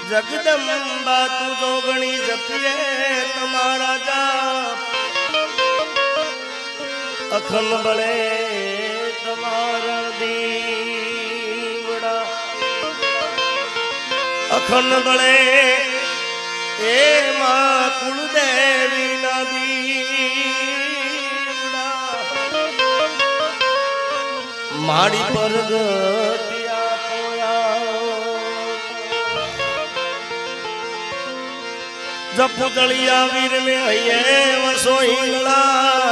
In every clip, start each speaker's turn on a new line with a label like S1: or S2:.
S1: જગદંબા તું જોગણી જપીએ તમારા જાપ અખંડ બળે તમારા દીવડા અખંડ બળે એ માં કુળદેવી ના દીવડા માડી પર ગટિયા પોયા જપુ દળિયા વીર ને હૈયે વસો હિંગળા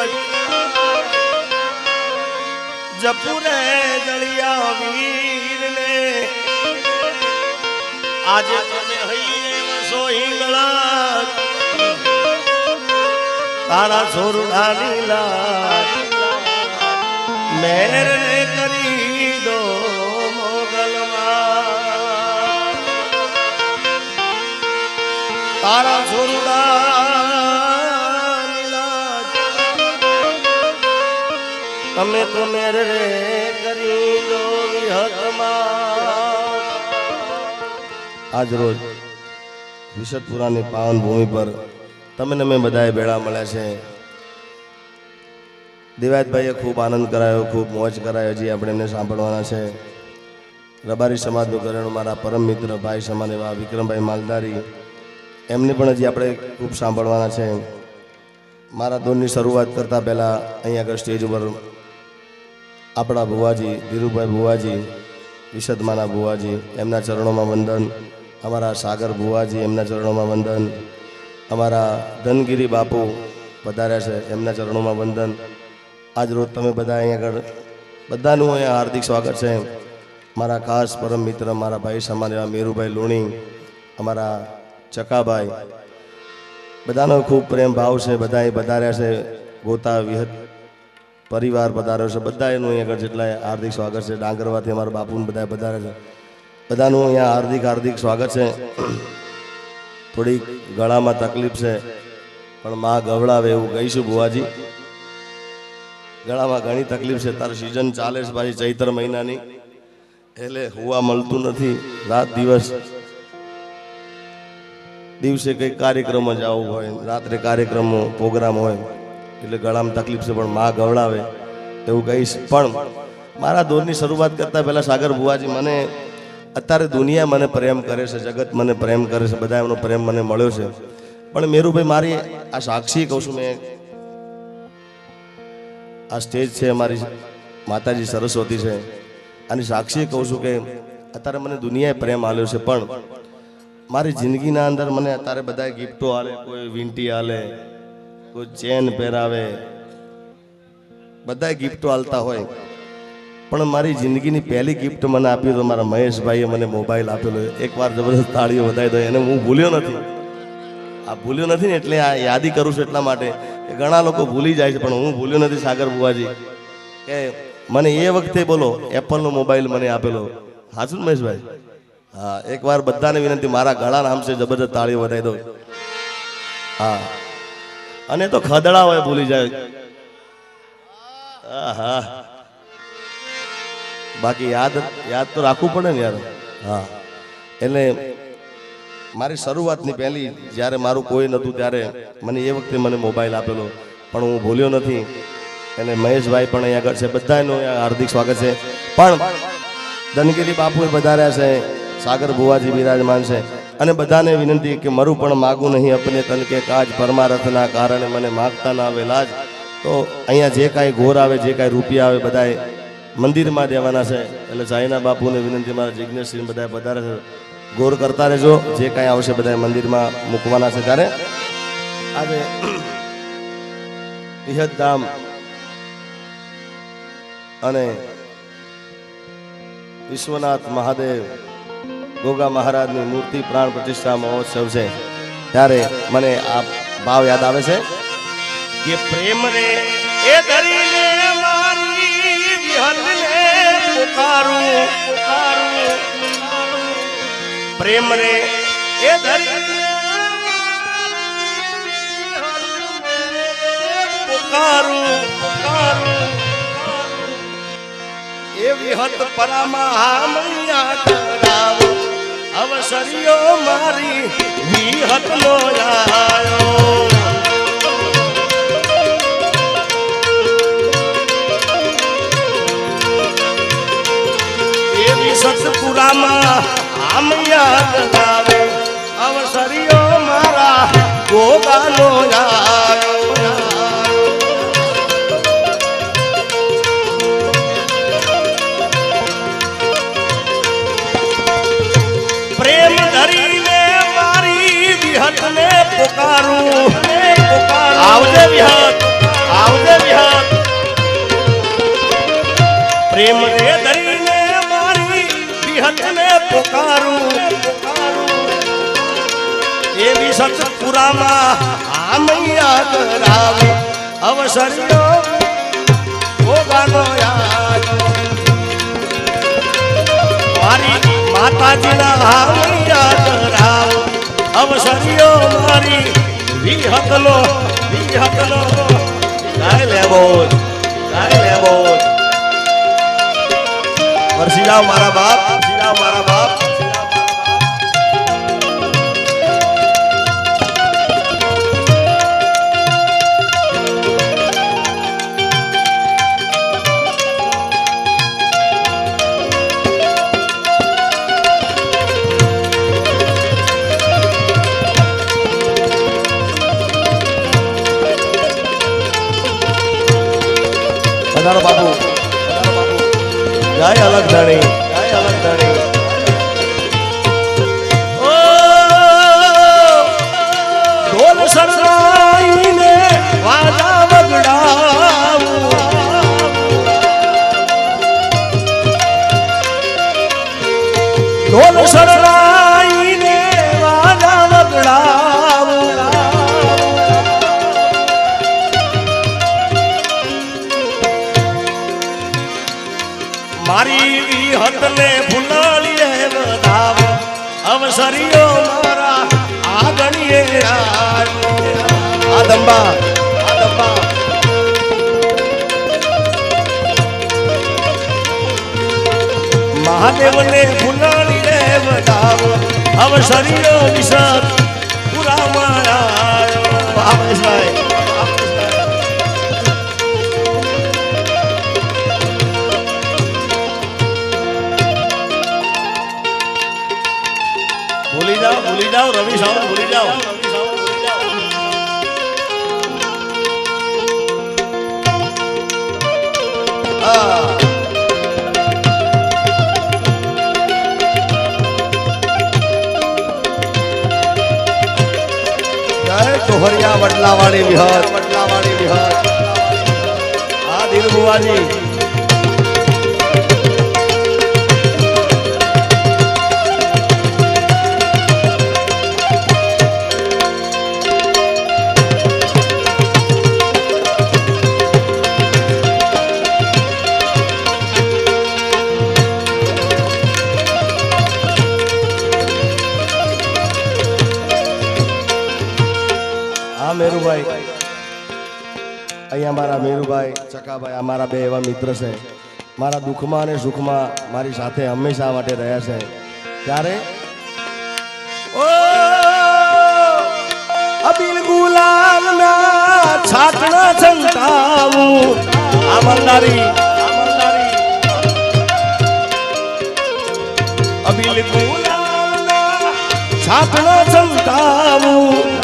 S1: જપુ રે દળિયા વીર ને આજે તમે હૈયે વસો હિંગળા તારા છોરુડા નીલા મેર ને કરી દો મોગલમાં તારા છોરુડા નીલા તમે તો મેર રે કરી દો વિહતમાં આજ રોજ વિશદપુરાની પાવન ભૂમિ પર તમને મેં બધાએ ભેળા મળ્યા છે. દેવાયતભાઈએ ખૂબ આનંદ કરાયો, ખૂબ મોજ કરાયો. હજી આપણે એમને સાંભળવાના છે. રબારી સમાજનું ઘરેણું મારા પરમ મિત્ર ભાઈ સમાન એવા વિક્રમભાઈ માલધારી, એમને પણ હજી આપણે ખૂબ સાંભળવાના છે. મારા દોરની શરૂઆત કરતાં પહેલાં અહીં આગળ સ્ટેજ ઉપર આપણા ભુવાજી ધીરુભાઈ ભુવાજી, વિશદમાના ભુવાજી, એમના ચરણોમાં વંદન. અમારા સાગર ભુવાજી, એમના ચરણોમાં વંદન. અમારા ધનગીરી બાપુ પધાર્યા છે, એમના ચરણોમાં વંદન. આજ રોજ તમે બધા અહીં આગળ બધાનું અહીંયા હાર્દિક સ્વાગત છે. મારા ખાસ પરમ મિત્ર મારા ભાઈ સમાન એવા મેરુભાઈ લુણી, અમારા ચકાભાઈ, બધાનો ખૂબ પ્રેમ ભાવ છે. બધા અહીં પધાર્યા છે. ગોતા વિહત પરિવાર પધાર્યો છે. બધા એનું અહીં આગળ જેટલા હાર્દિક સ્વાગત છે. ડાંગરવાથી અમારા બાપુને બધા પધાર્યા છે. બધાનું અહીંયા હાર્દિક સ્વાગત છે. થોડીક ગળામાં તકલીફ છે, પણ માં ગવડાવે એવું કહીશું. બુવાજી, ગળામાં ઘણી તકલીફ છે. તારી સિઝન ચાલે છે પાછી ચૈત્ર મહિનાની, એટલે હુવા મળતું નથી. રાત દિવસે કંઈક કાર્યક્રમો જવું હોય, રાત્રે કાર્યક્રમો પ્રોગ્રામ હોય, એટલે ગળામાં તકલીફ છે. પણ માં ગવડાવે એવું કહીશ. પણ મારા દોરની શરૂઆત કરતાં પહેલાં સાગર બુવાજી, મને અત્યારે દુનિયા મને પ્રેમ કરે છે, જગત મને પ્રેમ કરે છે, બધા એમનો પ્રેમ મને મળ્યો છે. પણ મેરુભાઈ, મારી આ સાક્ષી કહું છું, મેં આ સ્ટેજ છે અમારી માતાજી સરસ્વતી છે, આની સાક્ષી કહું છું કે અત્યારે મને દુનિયાએ પ્રેમ આલ્યો છે. પણ મારી જિંદગીના અંદર મને અત્યારે બધા ગિફ્ટો આલે, કોઈ વીંટી આલે, કોઈ ચેન પહેરાવે, બધા ગિફ્ટો આલતા હોય. પણ મારી જિંદગીની પહેલી ગિફ્ટ મને આપી તો મારા મહેશભાઈએ મને મોબાઈલ આપેલો. એકવાર જબરદસ્ત તાળીઓ વધારી દો. એને હું ભૂલ્યો નથી. આ ભૂલ્યો નથી ને એટલે આ યાદી કરું છું એટલા માટે કે ઘણા લોકો ભૂલી જાય છે, પણ હું ભૂલ્યો નથી. સાગર બુવાજી કે મને એ વખતે બોલો એપલનો મોબાઈલ મને આપેલો. હાચું મહેશભાઈ? હા, એકવાર બધાને વિનંતી, મારા ગળા નામ છે, જબરદસ્ત તાળીઓ વધારી દો. હા, અને તો ખદડા હોય ભૂલી જાય. હા, બાકી યાદ તો રાખવું પડે ને યાર. હા, એટલે મારી શરૂઆતની પહેલી જ્યારે મારું કોઈ નહોતું ત્યારે મને એ વખતે મને મોબાઈલ આપેલો, પણ હું ભૂલ્યો નથી. એટલે મહેશભાઈ પણ અહીં આગળ છે, બધાનું હાર્દિક સ્વાગત છે. પણ ધનગીરી બાપુએ પધાર્યા છે, સાગર ભુવાજી બિરાજમાન છે. અને બધાને વિનંતી કે મારું પણ માગું નહીં અપને તન કે કાજ, પરમારથના કારણે મને માગતા ના આવે લાજ. તો અહીંયા જે કાંઈ ઘોર આવે, જે કાંઈ રૂપિયા આવે, બધાએ મંદિરમાં દેવાના છે. એટલે સાઈના બાપુને વિનંતી, મારા જિજ્ઞેશસિંહ બધા પધારે છે, ગોર કરતા રહેજો. જે કાંઈ આવશે બધા મંદિરમાં મૂકવાના છે. ત્યારે આજે વિહતધામ અને વિશ્વનાથ મહાદેવ ગોગા મહારાજની મૂર્તિ પ્રાણ પ્રતિષ્ઠા મહોત્સવ છે. ત્યારે મને આ ભાવ યાદ આવે છે કે પ્રેમ રે એ ધરીને મારી વિહતને પુકારું, પ્રેમ રે એ ધરીને પુકારું, એવી હત પરામાં મૈયા કરાવો અવસરિયો માર વિહતનો આયો એવી સતપુરામાં આમ યાદ આવે અવસરીઓ મારા ગોગાનો આયો પ્રેમ ધરીને મારી વિહતને પુકારું આવજે વિહત પ્રેમ રે ધરીને મારી વિહતને પુકારું એવી સતપુરામાં આમૈયા કરાવે અવસરીઓ ભોગાનો આયો મારી માતાજીના આમૈયા કરાવ અવસરીઓ મારી વિહતનો ગાય લેવો વરસી જાઓ મારા બાપ બાપુ જય અલગ ધણી ઓ ઢોલ સરસાઈને વાજા વગડાવું ઢોલ સરસાઈને વાજા વગડાવું મારી વિહતને ફૂલાલીએ વધાવ અવસરીઓ મારા આગણીએ આદંબા મહાદેવને ફૂલાલીએ વધાવ અવસરીઓ વિસર પુરામાં આવ્યો ભાવેશભાઈ ભૂલી જાઓ રવિ સાવંત ભૂલી જાઓ જય ટોહરિયા વડલાવાળી વિહત હા ધીર બુવાજી મેરુભાઈ અહીંયા મારા મેરુભાઈ ચકાભાઈ અમારા બે એવા મિત્ર છે મારા દુઃખમાં અને સુખમાં મારી સાથે હંમેશા માટે રહ્યા છે ત્યારે ઓ અબીલ ગુલાલના છાટણા છંટાવું આમલદારી અબીલ ગુલાલના છાટણા છંટાવું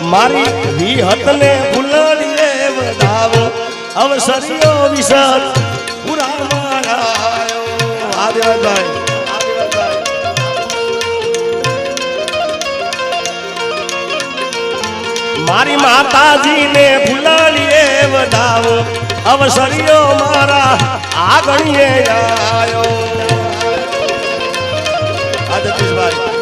S1: મારી વિહતને ફૂલાડીએ વધાવ અવસરીઓ વિસર પુરામાં આવ્યો આદિવાસભાઈ મારી માતાજીને ફૂલાડીએ વધાવ અવસરીઓ મારા આગણીએ આવ્યો આદિવાસભાઈ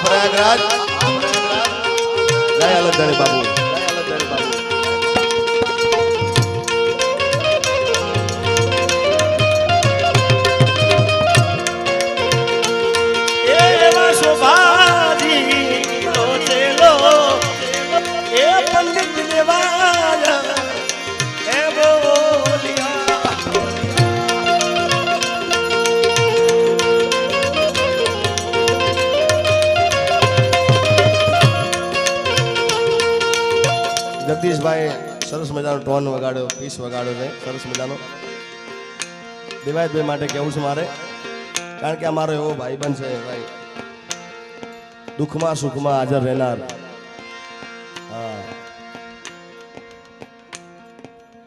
S1: પ્રયાગરાજ જય અલગ ધણી બાબુ એવા શોભાજી લો એ પંડિત દેવાય જગદીશભાઈ સરસ મજાનો ટોન વગાડ્યો, પીસ વગાડ્યો છે સરસ મજાનો. દેવાયતભાઈ માટે કહેવું છે મારે, કારણ કે અમારો એવો ભાઈબંધ છે ભાઈ, દુઃખમાં સુખમાં હાજર રહેનાર. હા,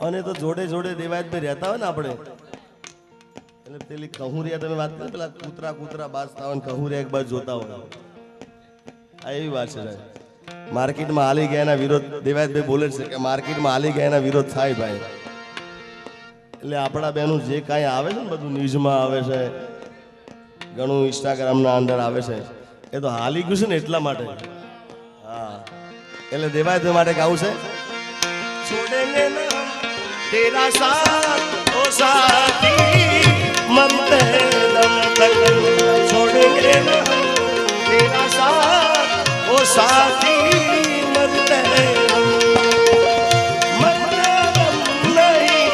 S1: અને તો જોડે જોડે દેવાયતભાઈ રહેતા હોય ને આપણે, એટલે પેલી કહુરિયા તમે વાત કરી, પેલા કૂતરા કૂતરા બાજતા હોય ને કહુરિયા એક બાજુ જોતા હોય, આ એવી વાત છે સાહેબ. માર્કેટમાં હાલી ગયાના વિરોધ, દેવાયતભાઈ બોલે છે કે માર્કેટમાં હાલી ગયાના વિરોધ થાય ભાઈ. એટલે આપણા બેનું જે કાંઈ આવે છે ને બધું ન્યૂઝમાં આવે છે, ઘણું ઇન્સ્ટાગ્રામના અંદર આવે છે, એ તો હાલી ગયું છે ને એટલા માટે. હા, એટલે દેવાયતભાઈ માટે ગાવું છે, છોડેંગે ના તેરા સાથ ઓ સાથી મરતે દમ તક, છોડેંગે ના તેરા સાથ ઓ સાથી મરતે દમ, મરતે દમ નહીં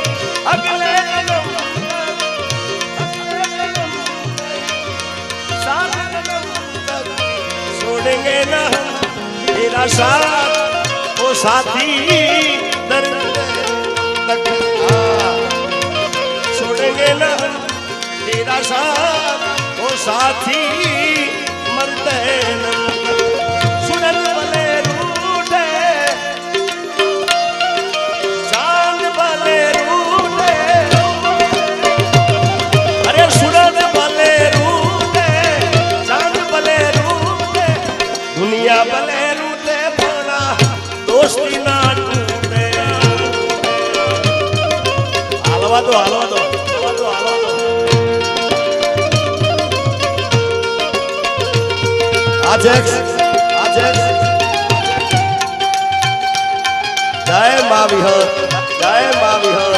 S1: અગલે દમ, साथ दम तक छोड़ेंगे ना तेरा साथ ओ साथी दर्द तक, छोड़ेंगे ना तेरा साथ ओ साथी मरते दम तक, सुनन भले रूठे चांद भले रूठे, अरे सुनन भले रूठे चांद भले रूठे, दुनिया भले रूठे भला दोस्ती ना टूटे. हालवा दो हालवा दो हालवा दो हालवा दो. आजेक्स आजेक्स जय मां विहर, जय मां विहर.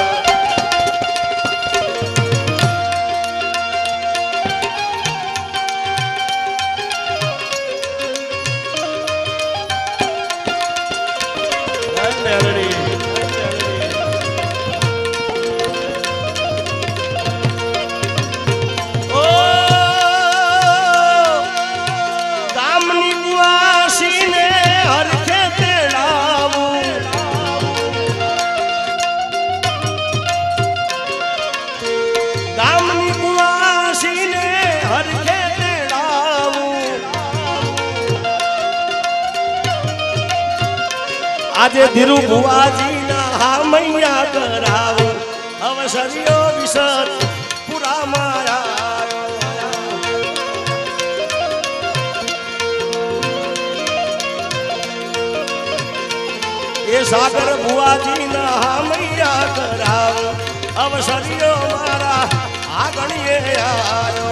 S1: આજે ધીરુ ભુવાજી ના હામૈયા કરાવો, અવસર્યો વિસર પુરા માયા. એ સાગર ભુવાજી ના હામૈયા કરાવો, અવસર્યો મારા આગણીએ આવ્યો.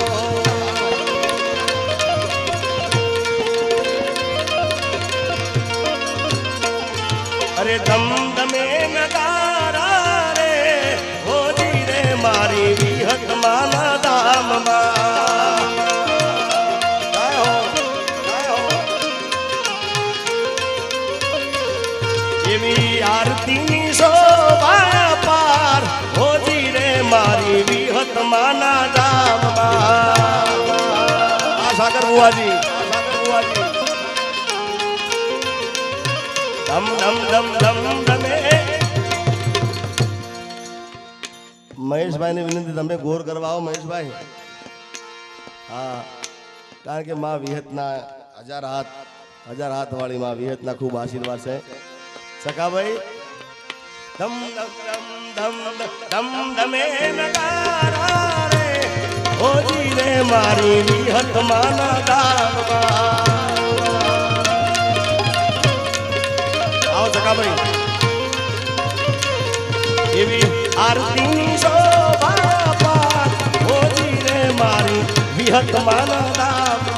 S1: अरे दम दमे नगारा रे होली रे मारी विहत माना दाम मां. एवी आरती ની શોભા પાર હોલી રે મારી વિહત માના દામ માં. આ સાગર બુવાજી, આ સાગર બુવાજી. દમ દમ દમ દમ દમે. મહેશભાઈ ને વિનંતી, તમે ગોર કરવા આવો મહેશભાઈ. હા, કારણ કે માં વિહતના હજાર હાથ વાળી માં વિહતના ખૂબ આશીર્વાદ છે. સખાભાઈ દમ દમ દમ દમ દમે નગારા રે હોજી રે મારી વિહત માના દામમાં. એવી આરતી શોભા પાર હોજી રે મારી વિહત માના દામમાં.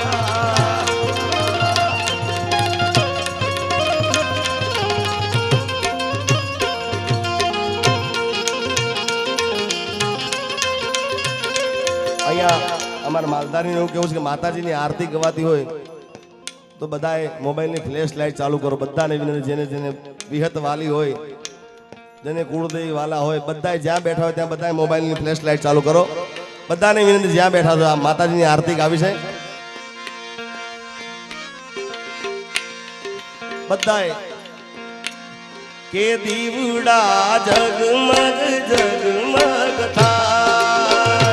S1: અહીંયા અમારા માલધારીને એવું કેવું છે કે માતાજીની આરતી ગવાતી હોય તો બધાએ મોબાઈલની ફ્લેશ લાઇટ ચાલુ કરો. બધાને વિનંતી, જેને જેને વિહત વાલી હોય, જેને કુળદેવી વાલા હોય, બધાએ જ્યાં બેઠા હોય ત્યાં બધાએ મોબાઈલની ફ્લેશ લાઇટ ચાલુ કરો. બધાને વિનંતી, જ્યાં બેઠા છો, આ માતાજીની આરતી ગાવી છે. બધાએ કે દીવડા જગમગ જગમગ થાય,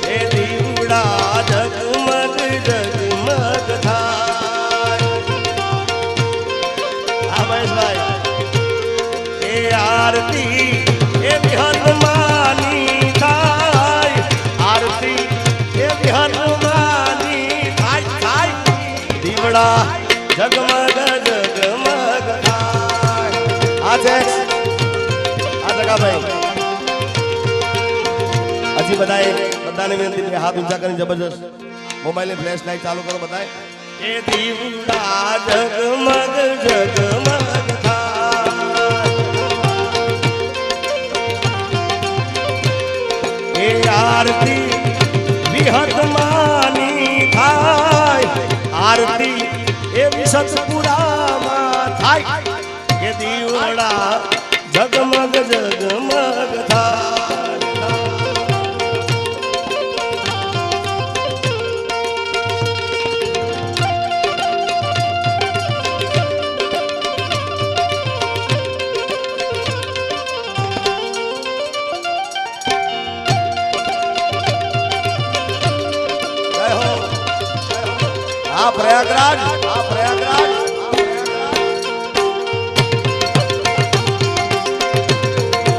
S1: કે દીવડા જગમગ જગમગ થાય. હા મહેશભાઈ, એ આરતી એ વિહતમાની થાય, આરતી એ વિહતમાની થાય થાય, દીવડા જગમગ જગમગ થાય. આ છે આ જગાભાઈ. હજી બધાને વિનંતી છે, હાથ ઊંચા કરીને જબરજસ્ત મોબાઈલની ફ્લેશ લાઈટ ચાલુ કરો બધાય. એ દીવડા જગમગ જગમગ થાય, એ આરતી વિહતમાની થાય, આરતી એવી સતપુરામાં થાય, કે દીવડા જગમગ જગમગ થાય. આ પ્રયાગરાજ, આ પ્રયાગરાજ,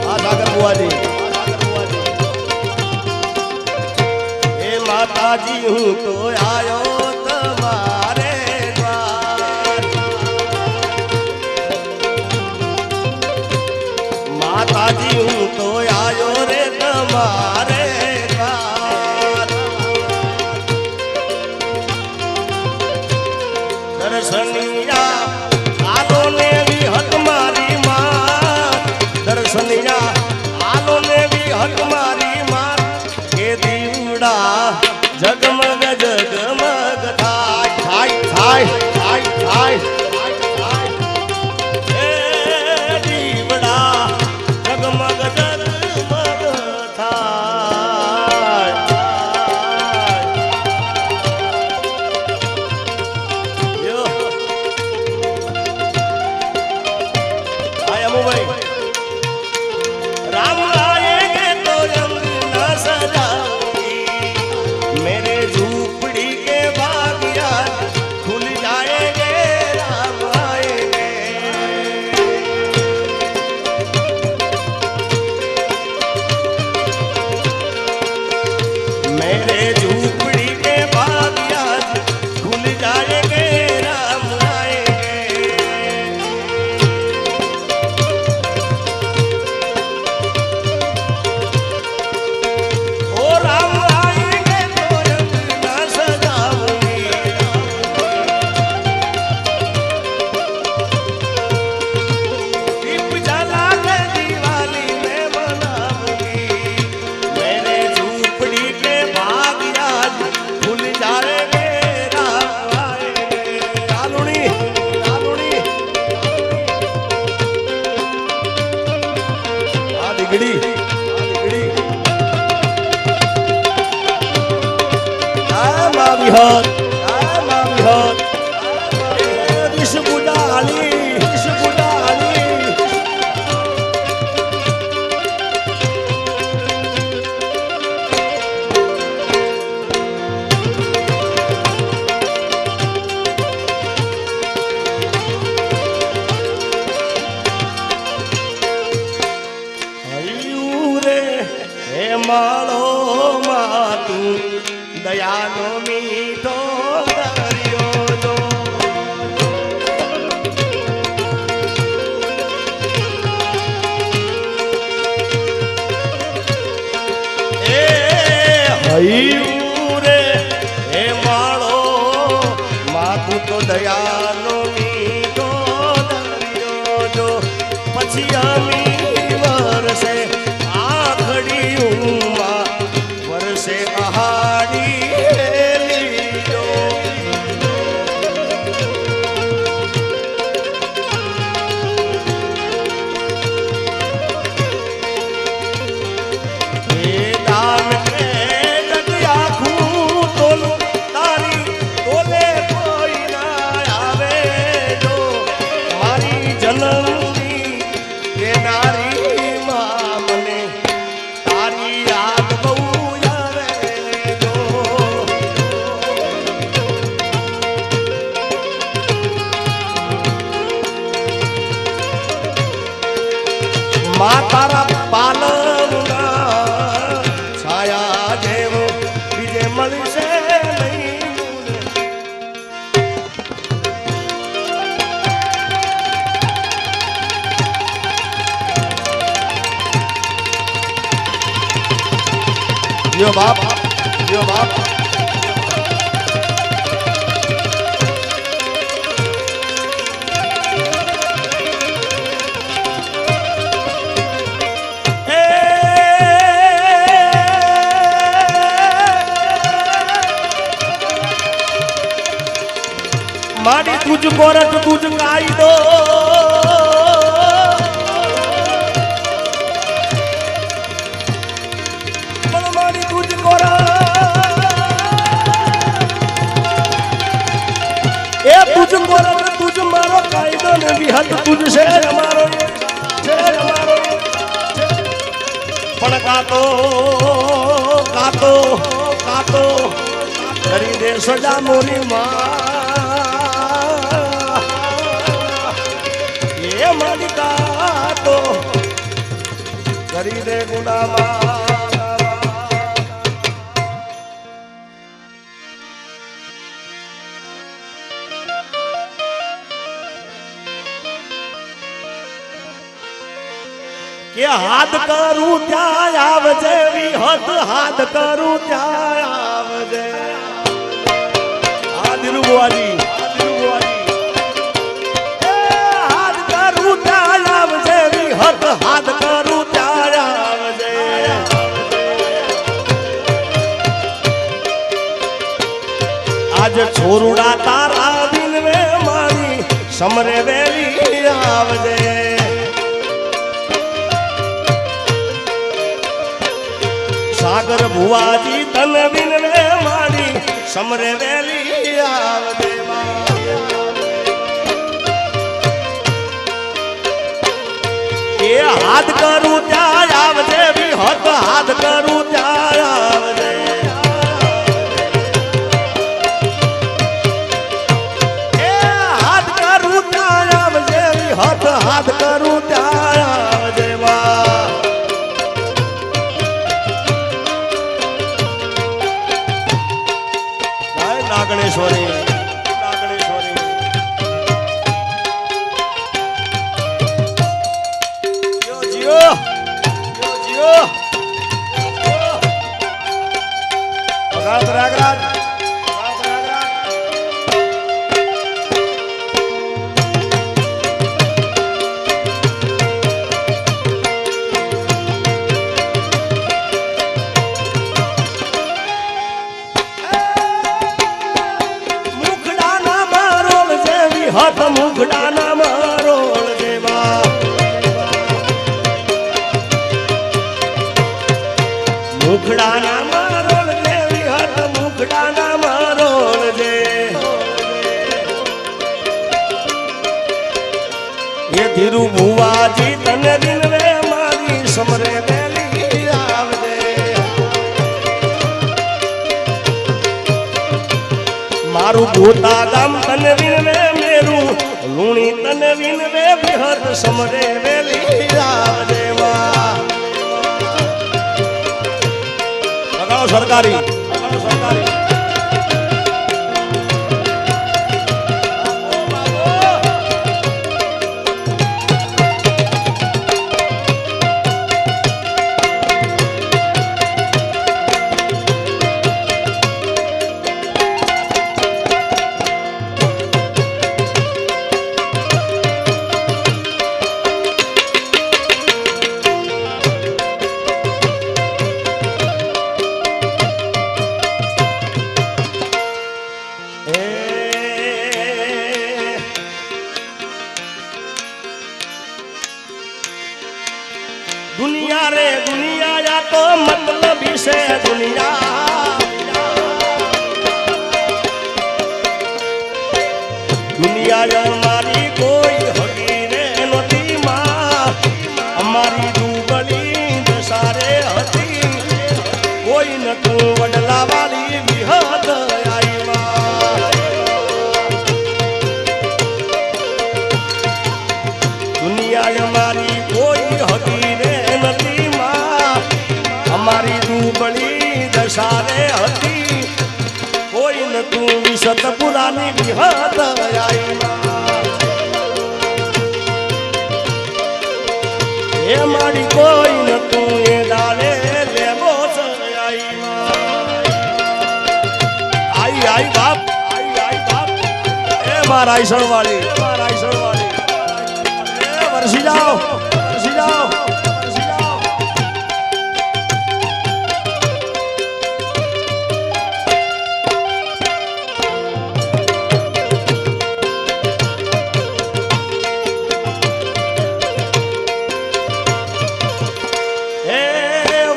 S1: આ સાગર બુઆજી, એ માતાજી હું તો આયો તમારે દ્વાર, માતાજી હું તો આયો રે તમારે દ્વાર. દર્શનિયા આલો ને વિહત મારી માં, દર્શનિયા આલો ને વિહત મારી માં, કે દીવડા જગમગ જગમગ થાય થાય થાય થાય થાય, એ દીવડા જગમગ જગમગ થાય. राम आएंगे तो रंग न सजाऊंगी, मेरे झूपड़ी के बागिया खुल जाएंगे. राम आएंगे, मेरे झूपड़ी के बागिया खुल जाएंगे. राम आएंगे, ओ राम आएंगे तो रंग न सजाऊंगी, दीप जला के दिवाली में मनाऊंगी, मेरे झूपड़ी के भाग आज खुल जाएंगे. राम आएंगे, कालुनी कालुनी आ दिगड़ी विहत ऋष बुडाली ऋष बुडाली, હૈયું રે હે માળો માતું દયાનો મીઠો દરિયો જો, એ હૈયું રે હે માળો માતું તો દયાનો મીઠો દરિયો જો, પછી અમી વરસે આખડીયુંમાં વરસે આહાડી લીજો, એ દાન કે જગ્યા ખૂ તોલ તારી તોલે કોઈ ના આવે. જીઓ બાપ, જીઓ બાપ.
S2: माड़ी तुझ कोरट तुझ काई दो माड़ी तुझ कोरट ए तुझ कोरट तुझ मारो कायदो ने विहत तुझ से हमारो पण कातो कातो कातो करी दे सजा मोरी मां मालिका तो करी दे गुलामा के हाथ करूं त्या आवजे विहत हाथ करूं त्या आवजे आ दिलू बुआजी हाथ करूं त्यारा वजे आज छोरुड़ा तारा दिन में मारी समरे वेली आवजे सागर भुआजी तन दिन में मारी समरे वेली आवजे हाथ करूं त्या आवजे भी हाथ करूं त्या आवजे हाथ करूं त्या आवजे भी हाथ करूं त्या आवजे वाह नागणेश्वरी हाथ मुखड़ा ना मारोल देवा मुखड़ा ना मारोल देवी हाथ मुखड़ा ना मारोल दे ये धीरू बुआजी तने दिन वे मारी समरे वेली आवदे मारू भूता गाम तने दिन वे लूणी तने विन वे बिहत समरे वेली आवदे वाह लगाओ सरकारी दुनिया रे दुनिया या तो मतलब से दुनिया दुनिया हमारी कोई हकीरे नदी माँ हमारी डूबली दसारे हती कोई न तू वडला वाली विहत आई माँ दुनिया हमारी कोई हकीरे हमारी डूबली दशारे हती कोई न तू विशत पुरानी विहत आई ये मारी कोई न तू ये डाले ले बोस आई બાપ આઈ આઈ બાપ એ મારા ઈસણ વાળી મારા ઈસણ વાળી એ વરસી જાઓ વરસી જાઓ વરસી જાઓ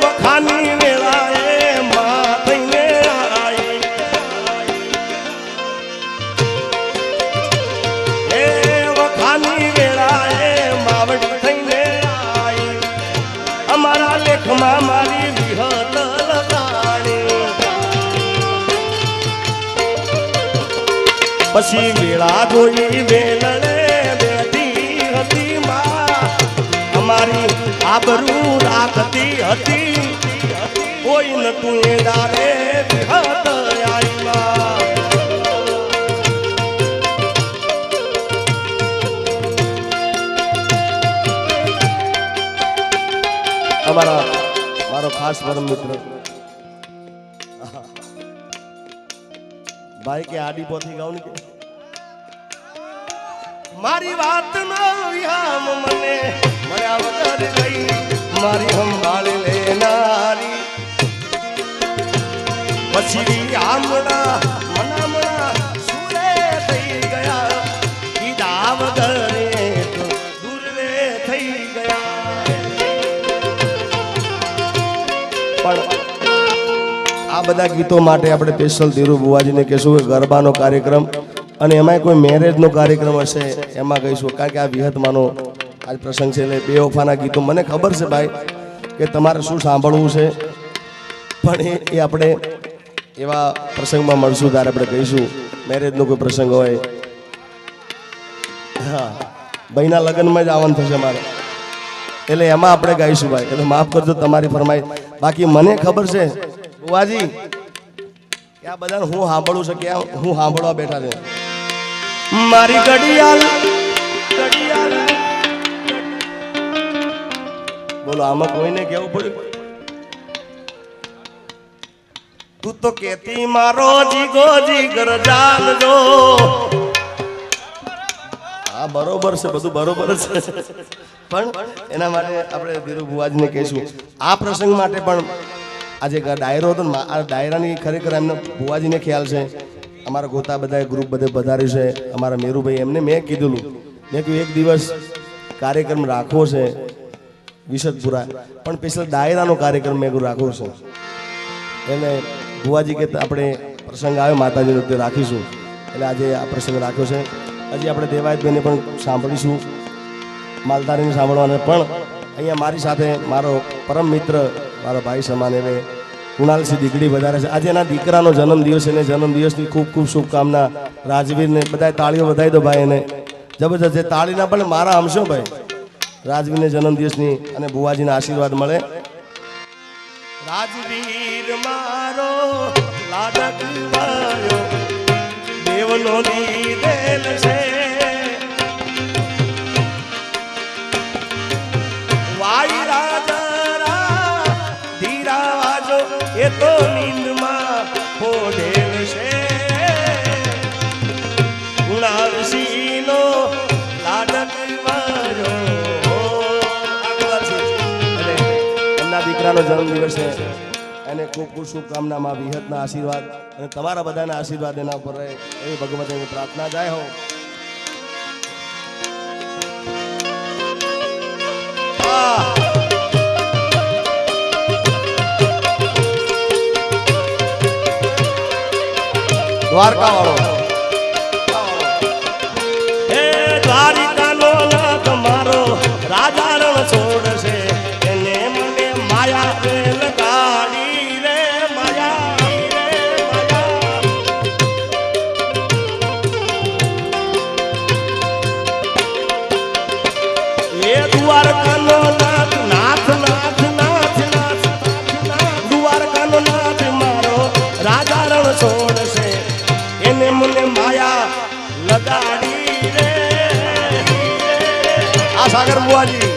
S2: વખાની વેળાએ માં થઈને આઈ એ વખાની વેળાએ માવડી થઈને આઈ અમારા લેખમાં મારી વિહત લગાડી પછી વેળા જોઈ વેલણે બેઠી હતી માં અમારી આબરૂ રાખતી હતી કોઈ નતું એ દારે વિહત આઈમાં અમારા મારો ખાસ પરમ મિત્ર ભાઈ કે આડી પોથી ગાઉં કે મારી વાત નો વિહામ મને મળ્યા વગર ગઈ મારી સંભાળ લેનારી પછી આમણા મનામણા સુરે થઈ ગયા કીધા વગર દૂરે થઈ ગયા પણ આ બધા ગીતો માટે આપણે સ્પેશિયલ ધીરુ બુવાજીને કહેશું કે ગરબાનો કાર્યક્રમ અને એમાંય કોઈ મેરેજનો કાર્યક્રમ હશે એમાં કહીશું કારણ કે આ વિહતમાનો આજ પ્રસંગ છે એટલે બે વફાના ગીતો મને ખબર છે ભાઈ કે તમારે શું સાંભળવું છે પણ એ આપણે એવા પ્રસંગમાં મળશું ત્યારે આપણે કહીશું મેરેજનો કોઈ પ્રસંગ હોય હા ભાઈના લગ્નમાં જ આવવાનું થશે મારે એટલે એમાં આપણે ગાઈશું ભાઈ એટલે માફ કરજો તમારી ફરમાઈ બાકી મને ખબર છે બુવાજી કે આ બધાને હું સાંભળું છે કે હું સાંભળવા બેઠા છે મારી ઘડિયાળ ઘડિયાળ બોલો આમાં કોઈને કેવું પડ્યું તું તો કેતી મારો જીગો જીગર જાલજો હા બરોબર છે બધું બરોબર છે પણ એના માટે આપણે ધીરુ બુવાજીને કહીશું આ પ્રસંગ માટે પણ આજે ડાયરો હતો ને આ ડાયરાની ખરેખર એમને બુવાજીને ખ્યાલ છે અમારા ગોતા બધા ગ્રુપ બધે પધાર્યું છે અમારા મેરુભાઈ એમને મેં કીધેલું મેં કહ્યું એક દિવસ કાર્યક્રમ રાખવો છે વિશદપુરા પણ સ્પેશિયલ ડાયરાનો કાર્યક્રમ મેં રાખવો છે એટલે બુવાજી કે આપણે પ્રસંગ આવ્યો માતાજીનો તે રાખીશું એટલે આજે આ પ્રસંગ રાખ્યો છે હજી આપણે દેવાયતભાઈને પણ સાંભળીશું માલધારીને સાંભળવાને પણ અહીંયા મારી સાથે મારો પરમ મિત્ર મારો ભાઈ સમાન એટલે કુણાલસિંહ દીકડી વધારે છે આજે એના દીકરાનો જન્મદિવસ એને જન્મદિવસની ખૂબ ખૂબ શુભકામના રાજવીરને બધા તાળીઓ વધાવી દો ભાઈ એને જબરજસ્ત તાળીના પણ મારા હમશો ભાઈ રાજવીરને જન્મદિવસની અને બુવાજીના આશીર્વાદ મળે રાજવીર મારો લાડક વાયો દેવનો દીધેલ છે વાઈ રાજા ધીરા વાજો એ તો નીંદમાં ફોડેલ છે ગુણાવસીનો લાડક વાયો એમના દીકરાનો જન્મદિવસ છે એને ખૂબ ખૂબ શુભકામનામાં વિહતના આશીર્વાદ અને તમારા બધાના આશીર્વાદ એના ઉપર રહે એવી ભગવતીની પ્રાર્થના જાય હો દ્વારકા વાળો હે દ્વારિકાનો નાથ મારો રાજા રણ છોડશે એને મને માયા વેલ કાઢી રે માયા એ દ્વારકાનો નાથ નાથ નાથ નાથ નાથ દ્વારકાનો નાથ મારો રાજા રણ છોડશે એને મને માયા લગાડી રે આ સાગર બુવાજી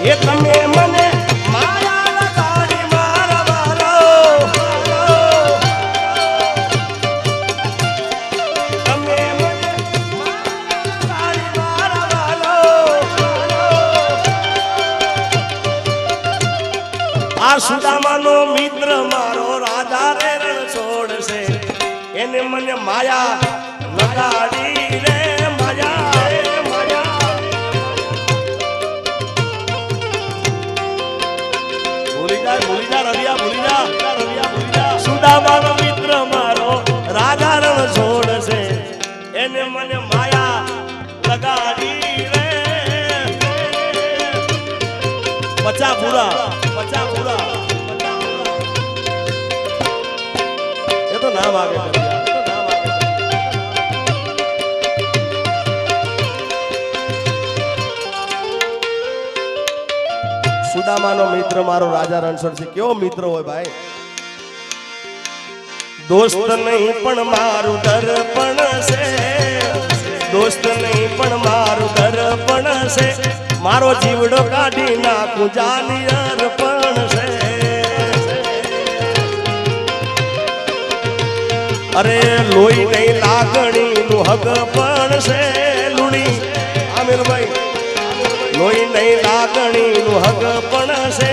S2: એ તમે મને માયા લગાડી આ સુદામાનો મિત્ર મારો રાજા રે રણ છોડશે એને મને માયા લગાડી રે માયા રે માયા ભૂલી જા રવિયા ભૂલી જા સુદામાનો મિત્ર મારો રાજા રણ છોડશે એને મને માયા લગાડી રે પચા પૂરા એ તો નામ આવે સુદામાનો મિત્ર મારો રાજા રણછોડ છે કેવો મિત્ર હોય ભાઈ દોસ્ત નહીં પણ મારું દર્પણ છે દોસ્ત નહીં પણ મારું દર્પણ છે મારો જીવડો કાઢી નાખું જાની અર્પણ છે અરે લોહી નહીં લાગણી નું હગ પણ છે લુણી આમિરભાઈ લોહી નહીં લાગણી નું હગ પણ છે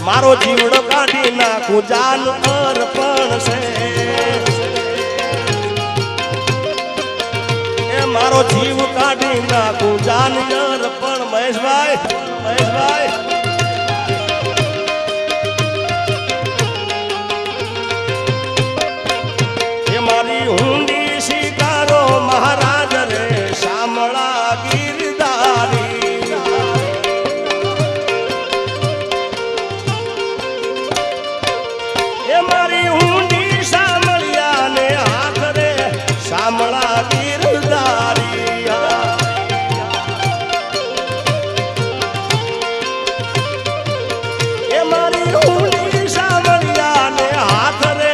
S2: મારો જીવડો કાઢી નાખું જાન અર્પણ છે એ મારો જીવ કાઢી નાખું જાન અર્પણ મહેશભાઈ એ મારી ઊંડી શિકારો મહારાજ રે શામળા ગીરધારી એ મારી ઊંડી શામળિયા ને હાથ રે શામળા ગીરધારી એ મારી ઊંડી શામળિયા ને હાથ રે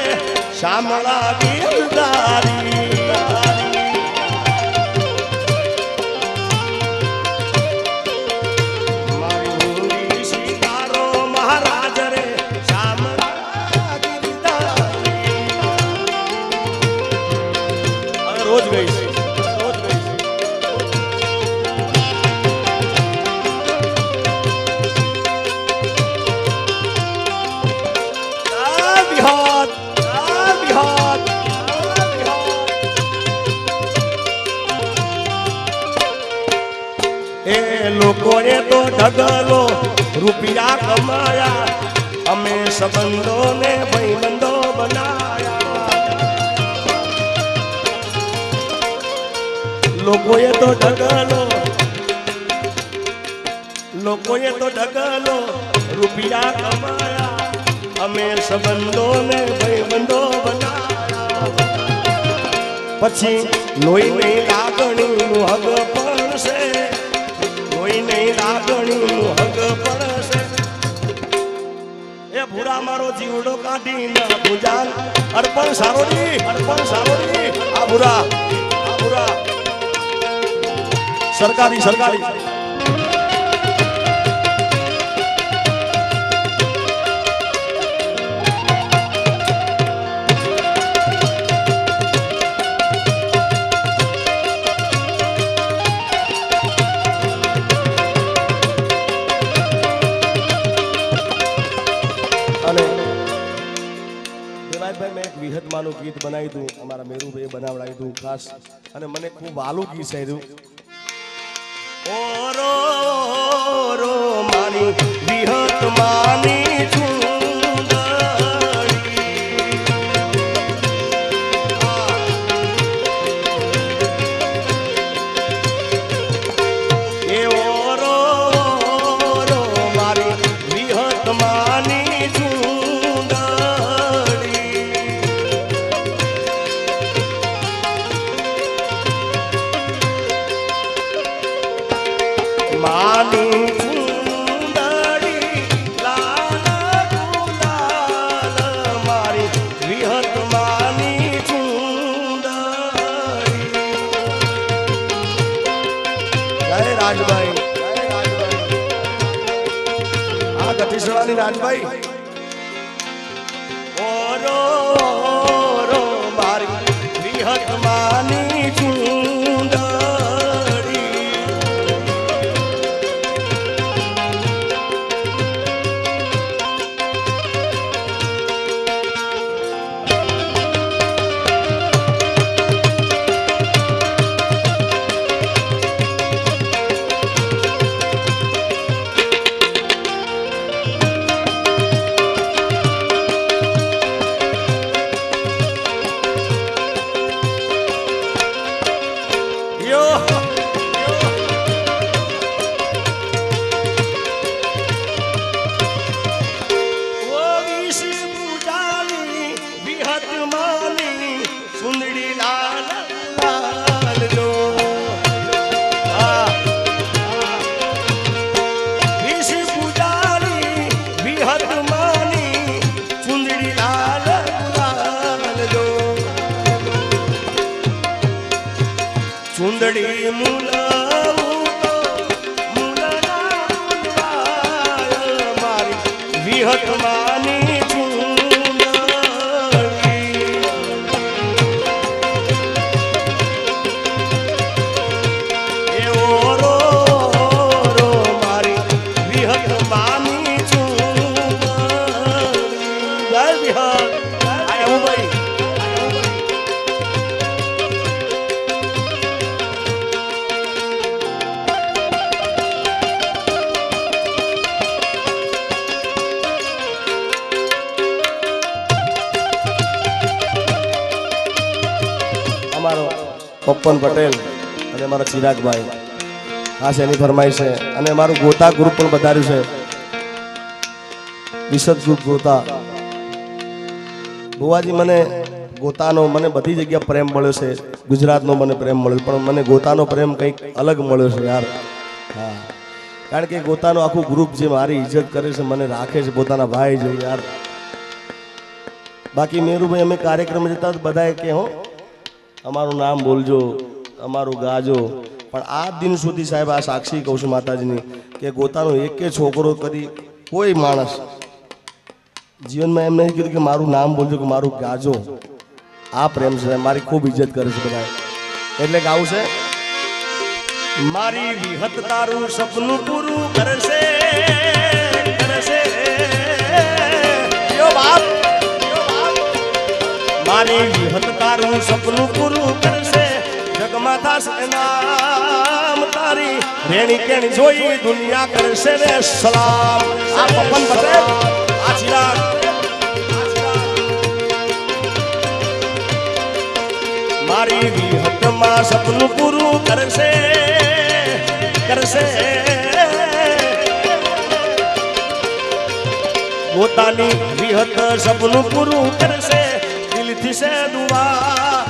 S2: શામળા ગીરધારી મારી ઊંડી શિકારો મહારાજ રે શામળા ગીરધારી રોજ ગઈશ એ લોકોએ તો ઢગલો રૂપિયા કમાયા અમે સંબંધોને ભાઈબંધો બનાયા લોકોએ તો ઢગલો રૂપિયા કમાયા અમે સંબંધોને ભાઈબંધો બનાયા પછી લોહી નહીં લાગણીનું હગ પણ છે લોહી નહીં લાગણીનું હગ પણ છે એ ભૂરા મારો જીવડો કાઢી નાખું જાન અર્પણ સારોડી આ ભૂરા સરકારી અને દેવાયતભાઈ મેં એક વિહતમાનું ગીત બનાવી હતું અમારા મેરુભાઈએ બનાવડાવ્યું હતું ખાસ અને મને ખૂબ વાલું ગીત છે ઓરો રો મારી વિહતમાની ચૂંદડી એ ઓરો રો મારી વિહતમાની ચૂંદડી માની ચૂંદડી લાલ ગુલાલ મારી વિહતમાની ચૂંદડી જય રાજભાઈ આ ગતિસવાની રાજભાઈ ઓરો રો મારી વિહતમાની ચૂંદડી વિહતમાની પપ્પન પટેલ અને મારા ચિરાગભાઈ ખાસ એની ફરમાઈશ છે. અને મારું ગોતા ગ્રુપ પણ વધાર્યું છે, વિશદ ગ્રુપ ગોતા. ભુવાજી મને ગોતાનો મને બધી જગ્યા પ્રેમ મળ્યો છે, ગુજરાતનો મને પ્રેમ મળ્યો, પણ મને ગોતાનો પ્રેમ કંઈક અલગ મળ્યો છે યાર. હા, કારણ કે ગોતાનો આખું ગ્રુપ જે મારી ઇજ્જત કરે છે, મને રાખે છે પોતાના ભાઈ જેવું યાર. બાકી મેરુભાઈ અમે કાર્યક્રમ જતા બધાએ કે હો અમારું નામ બોલજો, અમારું ગાજો, પણ આ દિન સુધી સાહેબ આ સાક્ષી કહું છું માતાજીની કે ગોતાનો એક છોકરો કદી કોઈ માણસ જીવનમાં એમ નહીં કીધું કે મારું નામ બોલજો કે મારું ગાજો. આ પ્રેમ છે, મારી ખૂબ ઇજ્જત કરે છે બધા. એટલે ગાવું છે, મારી વિહત તારું સપનું પૂરું કરશે કરશે યો બાપ, મારી વિહત તારું સપનું પૂરું કરશે, જગમાં થશે નામ તારી, રેણી કેણી જોઈ દુનિયા કરશે રે સલામ. આ પપ્પન પટેલ, આ ચિરાગ, મારી વિહતમાં સપનું પૂરું કરશે કરશે, પોતાની વિહત સપનું પૂરું કરશે, દિલથી છે દુઆ,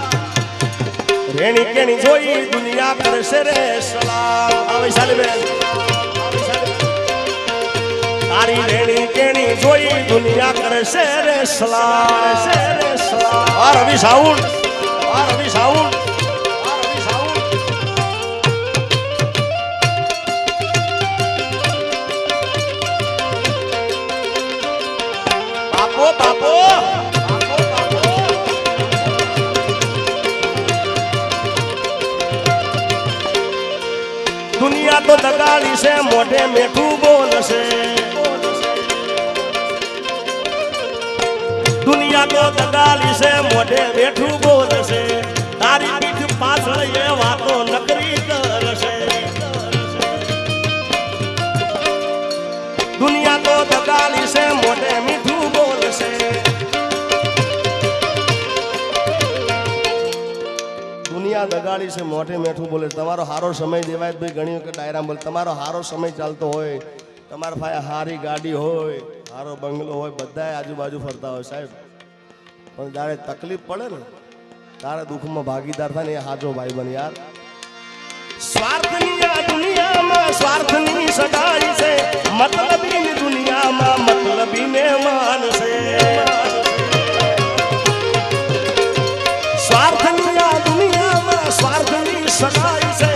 S2: રેણી કેણી જોઈ દુનિયા કરશે રે સલામ. આવે સાલીબેન, તારી રેણી કેણી જોઈ દુનિયા કરશે રે સલામ. આ રવિ સાઉન્ડ, આ રવિ સાઉન્ડ, આ રવિ સાઉન્ડ. બાપો બાપો દુનિયા તો દગાડી છે, મોઢે મેઠું બોલશે, દુનિયા તો દગાડી છે, મોઢે મેઠું બોલશે, તારી પીઠ પાછળ એ વાતો નકરી કરશે. દુનિયા તો દગાડી છે, મોઢે મીઠું બોલશે, દુનિયા દગાડી છે, મોઢે મેઠું બોલે. તમારો હારો સમય દેવાય ભાઈ, ઘણી વખત ડાયરામાં બોલે તમારો હારો સમય ચાલતો હોય, તમારા પાસે હારી ગાડી હોય, હારો બંગલો હોય, બધા આજુબાજુ ફરતા હોય સાહેબ, પણ જ્યારે તકલીફ પડે ને તારે દુઃખમાં ભાગીદાર થાય ને એ હાજો ભાઈ બન યાર. સ્વાર્થની આ દુનિયામાં સ્વાર્થની સગાઈ છે, મતલબી દુનિયામાં મતલબીને માનશે. સ્વાર્થની આ દુનિયામાં સ્વાર્થની સગાઈ છે,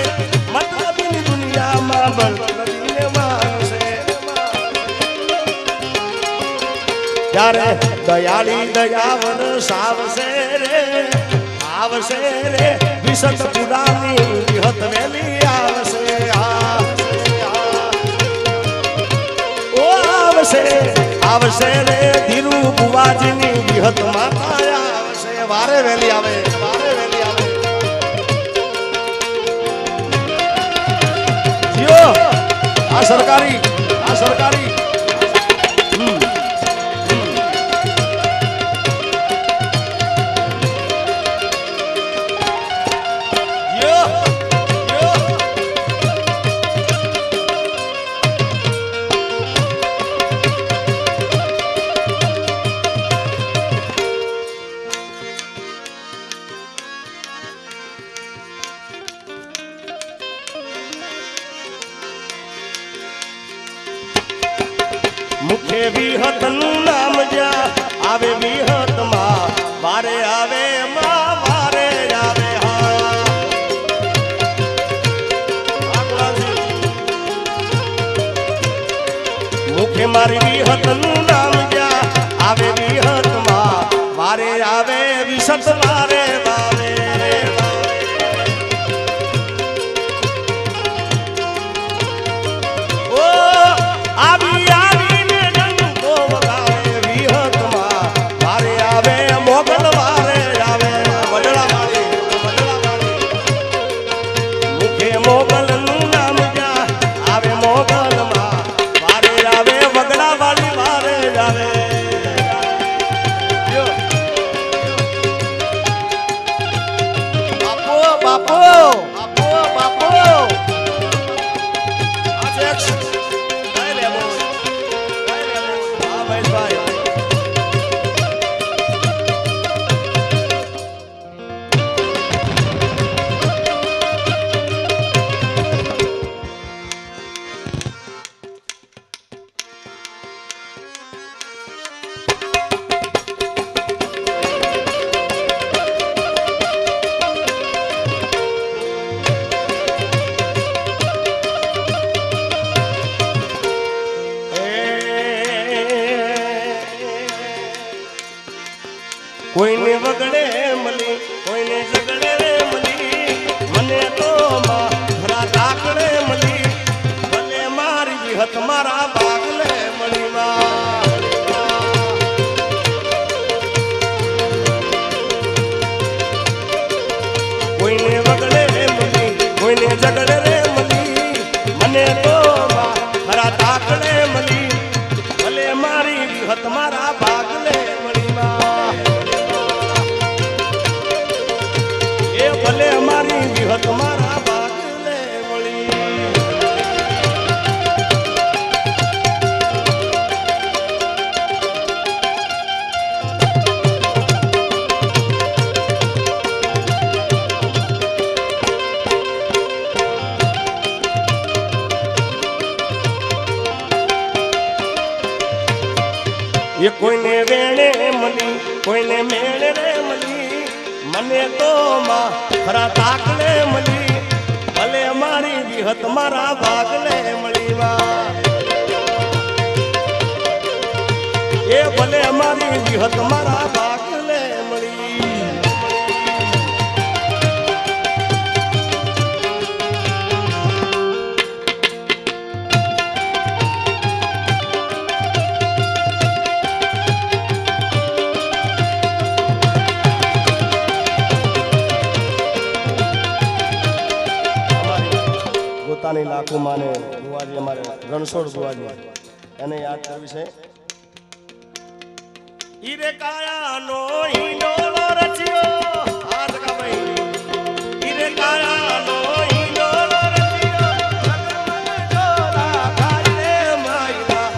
S2: મતલબી દુનિયામાં મતલબીને માનશે. ત્યારે દયાળી દયા વરસાવશે રે આવશે રે, વિસત પુરાની વિહત વેલી આવશે. ઓ આવશે આવશે રે ધીરુ બુવાજીની વિહત માતા આવશે. વારે વેલી આવે, વારે વેલી આવે. જીઓ આ સરકારી, આ સરકારી મારી વિહતનું નામ જ્યાં આવે વિહતમાં વારે આવે વિસત વારે વારે ઓ આવી આવીને ડંકો વગાડે વિહતમાં વારે આવે મોગલ વારે આવે વડલા વાળી મુખે મોગલનું નામ જ્યાં આવે મોગલમાં વારે આવે વગડા વાળી વારે આવે બાપો બાપો બાપો કોઈને વગડે મળી કોઈને ઝગડે રે મળી મને તો ખરા તાકડે મળી ભલે મારી વિહત મારા બાગલે મળી કોઈને વગડે રે મળી કોઈને ઝગડે રે મળી મને તો ખરા તાકડે મળી ભલે મારી વિહત મારા બાગલે મળી ભલે મારી વિહત મારા બાગલે મળી એ કોઈને વેણે મળી કોઈને મેળે રે મળી મને તો ખરા તાકલે મળી ભલે મારી વિહત મારા ભાગલે મળી એ ભલે મારી વિહત મારા ભાગલે મળી પોતાની લાખો માને બુવાજી અમારે રણછોડ બુવાજી એને યાદ કરવી છે ઈરે કાયાનો ઈંડોળો રચ્યો આ જગા ભાઈ ઈરે કાયાનો ઈંડોળો રચ્યો ઢોરા ખાઈને માયલા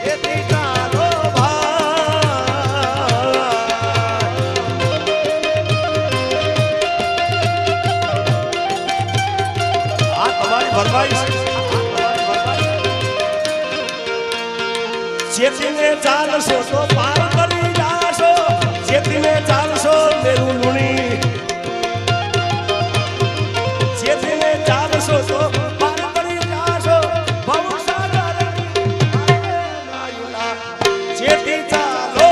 S2: એથી ચાલો ભાઈ આ તમારી ભરપાઈ ચેતીને ચાલશો તો પાર કરી જાશો ચેતીને ચાલશો મેરું લુણી ચેતીને ચાલશો તો પાર કરી જાશો ભવસાગર ચેતી ચાલો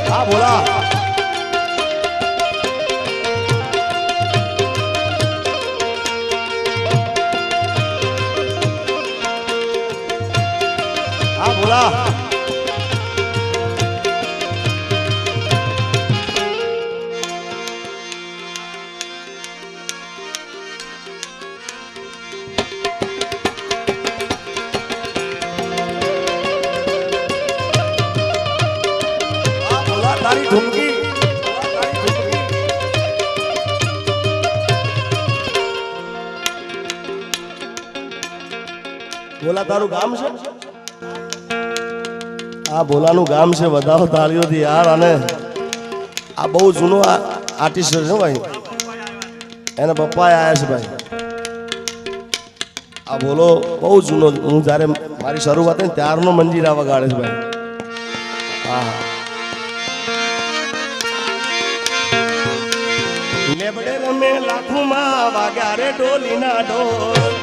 S2: હા બોલા બોલા તારી ઢૂંકી બોલા તારું ગામ છે આ બોલાનું ગામ છે વધાવો તાળીઓથી યાર અને આ બહુ જૂનો આર્ટિસ્ટ છે ભાઈ એના પપ્પા આવ્યા છે ભાઈ આ બોલો બહુ જૂનો હું જ્યારે મારી શરૂઆત થઈ ત્યારનો મંજીરા વગાડે છે ભાઈ હા લેબડે રમે લાખુમાં વાગ્યા રે ડોલીના ઢોલ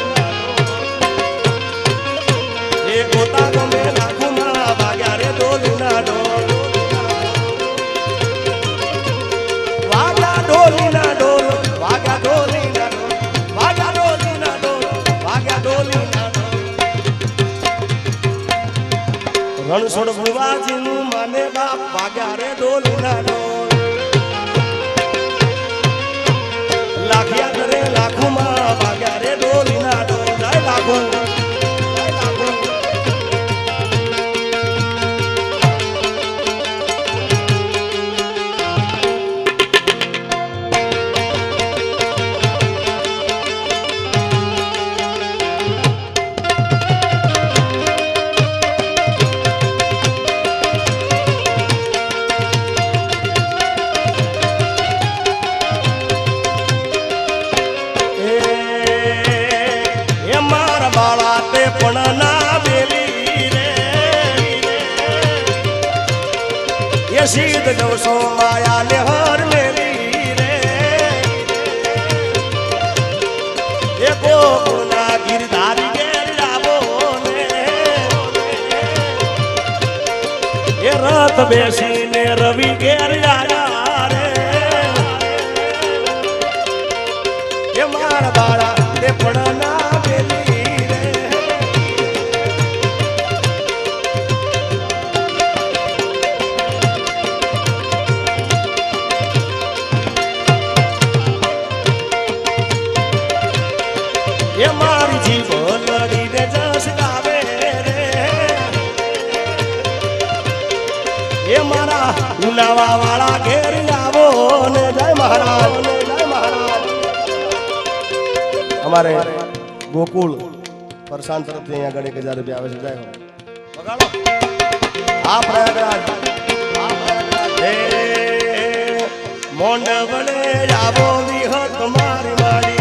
S2: એ ગોતા ગમે લાખુમાં વાગ્યા રે ડોલીના ઢોલ વાગ્યા ડોલીના ઢોલ વાગ્યા ડોલીના ઢોલ વાગ્યા ડોલીના ઢોલ વાગ્યા ડોલીના ઢોલ રણછોડ ભુવાજીનું માને બાપ વાગ્યા રે ડોલીના ઢોલ લાખિયા કરે લાખોમાં વાગ્યા રે ડોલીના ઢોલ જય લાખો પણ ના બેલી રે એ સીધ જવસો માયા ને હર મેલી રે એ ગોકુળના ગિરધારી ઘેર આવો ને એ રથ બેસીને રવિ ઘેર આયા રે એ મારા બાળા તે પણ ના બેલી એ મારી જીવન લડીને જસ ગાવે રે એ મારા ઉનાવા વાળા ઘેર આવો ને જય મહારાજ જય મહારાજ અમારે ગોકુળ પરસાન તરફથી અહીંયા આગળ 1000 રૂપિયા આવે છે જય બગાડો આ પ્રયાગરાજ હે મોંડ વડે આવો વિહત મારી માડી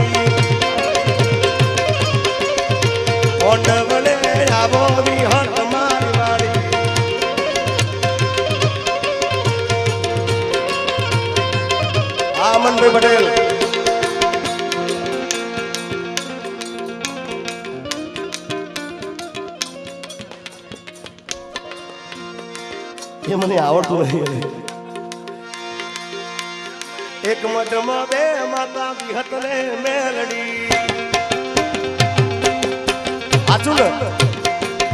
S2: મોંડવલે આવો વિહત મારી વાળી આ મનભાઈ પટેલ એ મને આવડતું નહીં એક મઢમાં બે માતા વિહત ને મેલડી સાચું ને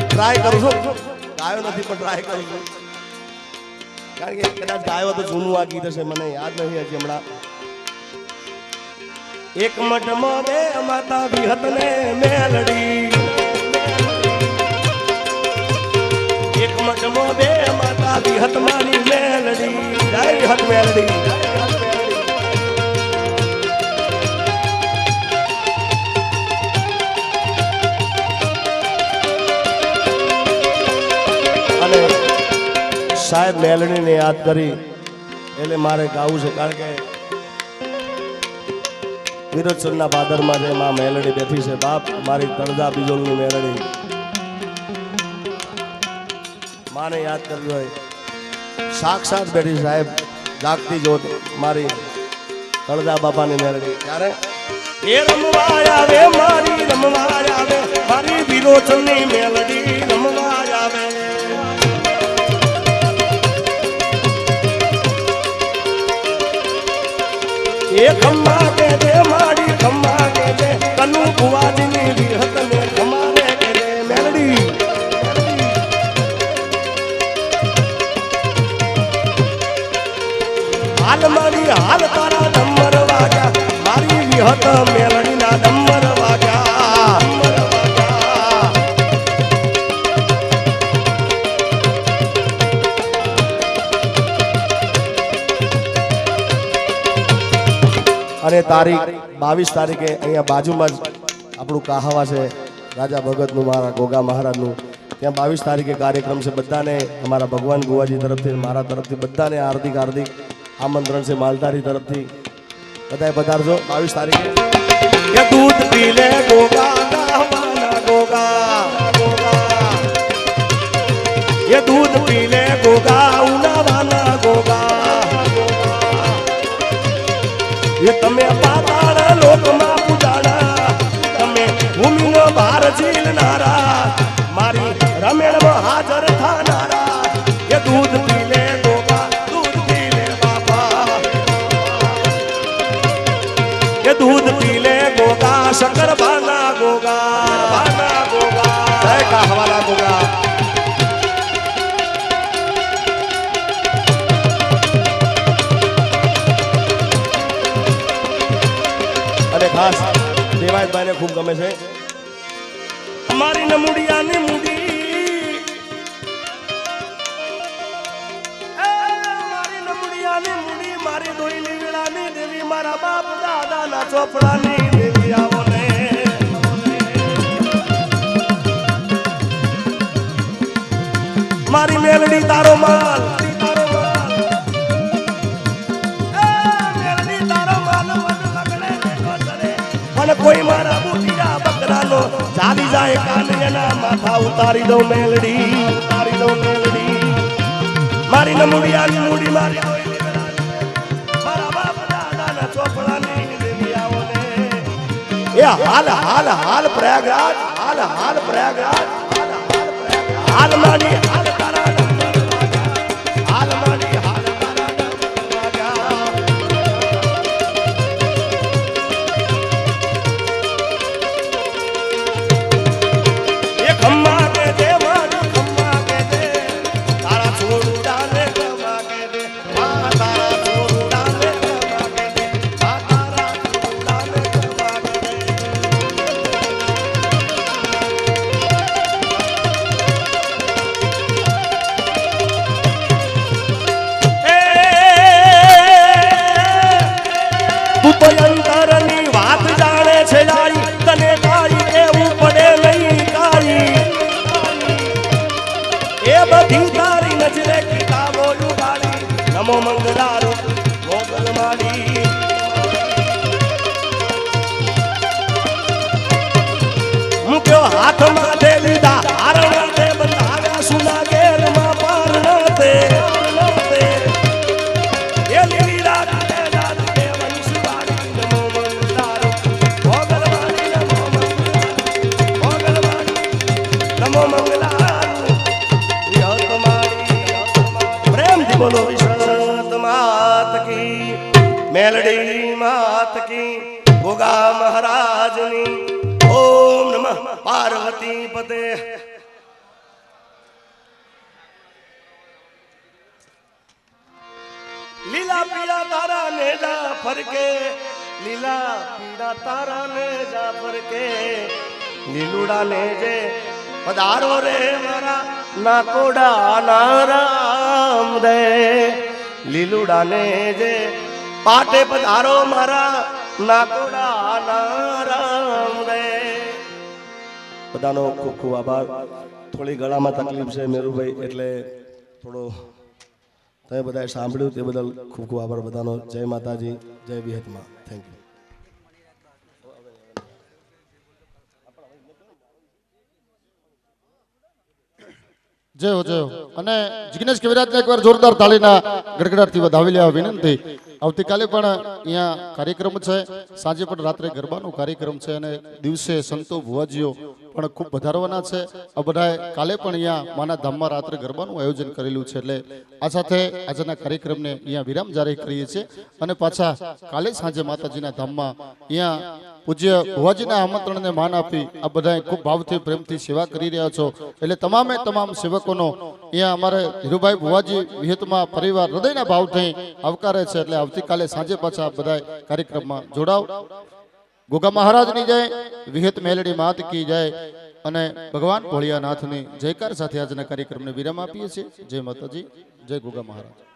S2: ટ્રાય કરું છું ગાયો નથી પણ ટ્રાય કરું છું કારણ કે કદાચ ગાયો તો જૂનું આ ગીત હશે મને યાદ નથી હજી હમણાં એક મઢમાં બે માતા વિહત ને મેલડી એક મઢમાં બે માતા વિહત મારી મેલડી જય વિહત મેલડી અને સાહેબ મેલડીને યાદ કરી એટલે મારે ગાવું છે કારણ કે વિરોચનના પાદરમાં જે માં મેલડી બેઠી છે બાપ મારી તળજા બીજોલની મેલડી માને યાદ કરવી હોય સાક્ષાત બેઠી સાહેબ જાગતી જોત મારી તળજા બાપાની મેલડી ત્યારે એ રમવા આવે મારી રમવા આવે મારી વિરોચનની મેલડી રમવા આવે એ ખમ્મા કે દે માડી ખમ્મા કે દે કનુ ભુવાજીની વિહત ને ખમારે કે દે મેલડી હાલ મારી હાલ તારા ડમર વાગ્યા મારી વિહત મેલડીના ડમર વાગ્યા અને તારીખ 22 તારીખે અહીંયા બાજુમાં જ આપણું કાહાવા છે રાજા ભગતનું મારા ગોગા મહારાજનું ત્યાં 22 તારીખે કાર્યક્રમ છે બધાને અમારા ભગવાન ગુવાજી તરફથી મારા તરફથી બધાને હાર્દિક હાર્દિક આમંત્રણ છે માલધારી તરફથી બધાએ પધારજો 22 તારીખે કે દૂધ પી લે ગોગા ગાવાના ગોગા ये दूध पी ले गोगा उनावाना गोगा ये तमे पाताल लोक में ઝીલનારા મારી રમેણમાં હાજર થાનારા એ દૂધ પી લે ગોગા દૂધ પી લે બાપા એ દૂધ પી લે ગોગા શક્કર બાના ગોગા જય કાહવાલા ગોગા અને ખાસ દેવાયતભાઈને ખૂબ ગમે છે મારી નમુડિયાની મુડી મારી નમુડિયાની મુડી મારી દોઈની વેળાની દેવી મારા બાપ દાદાના ચોપડાની દેવી આવો ને મારી મેલડી તારો માલ કોઈ મારા બુટિયા બકરાનો ચાલી જાય કાન એના માથા ઉતારી દઉં મેલડી મારી નમુડિયાની મૂડી મારી મારા બાપ દાદાના ચોપડાની દેવી આવો ને એ હાલ પ્રયાગરાજ હાલ પ્રયાગરાજ હાલ માડી હાલ તારા હાલ માડી હાલ અંતરની વાત જાણે છે જાઈ તને કાઈ એવું પડે નહીં કાઈ એ બધી તારી નજરે કિતાબો ઉગાડી નમો મંગલારો મોગલ માડી મૂક્યો હાથમાં દે લીધા હારણ તે બતાવ્યા સુના ગેરમાં પારણ તે એ લીલી રાત બોલો વિશ્વનાથ માત કી મેલડી માત કી ગોગા મહારાજની ઓમ નમઃ પાર્વતી પતે લીલા પીળા તારા ને જા ફરકે લીલા પીળા તારા ને જા ફરકે લીલુડા ને જે પધારો રે મારા નાકોડા નારામ દે લીલુડા ને જે પાટે પધારો મારા નાકોડા નારામ દે બધાનો ખૂબ ખૂબ આભાર થોડી ગળામાં તકલીફ છે મેરુભાઈ એટલે થોડો તમે બધાએ સાંભળ્યું તે બદલ ખૂબ ખૂબ આભાર બધાનો જય માતાજી જય વિહતમાં થેન્ક યુ
S3: જય હો અને જિગ્નેશ કવિરાજને એકવાર જોરદાર તાળીના ગડગડાટથી વધાવી લેવા વિનંતી આવતીકાલે પણ અહીંયા કાર્યક્રમ છે સાંજે પણ રાત્રે ગરબાનો કાર્યક્રમ છે અને દિવસે સંતો ભુવાજીઓ પણ ખૂબ વધારવાના છે આ બધાએ કાલે પણ અહીંયા માના ધામમાં રાત્રે ગરબાનું આયોજન કરેલું છે એટલે આ સાથે આજના કાર્યક્રમને અહીંયા વિરામ જાહેર કરીએ છીએ અને પાછા કાલે સાંજે માતાજીના ધામમાં અહીંયા પૂજ્ય ભુવાજીના આમંત્રણને માન આપી આ બધાએ ખૂબ ભાવથી પ્રેમથી સેવા કરી રહ્યા છો એટલે તમામે તમામ સેવકોનો અહીંયા અમારે ધીરુભાઈ ભુવાજી વિહતમાં પરિવાર હૃદયના ભાવથી આવકારે છે એટલે આવતીકાલે સાંજે પાછા બધા કાર્યક્રમમાં જોડાવ ગોગા મહારાજની જય વિહત મેલડી માત કી જય અને ભગવાન ભોળિયાનાથની જયકાર સાથે આજના કાર્યક્રમને વિરામ આપીએ છીએ જય માતાજી જય ગોગા મહારાજ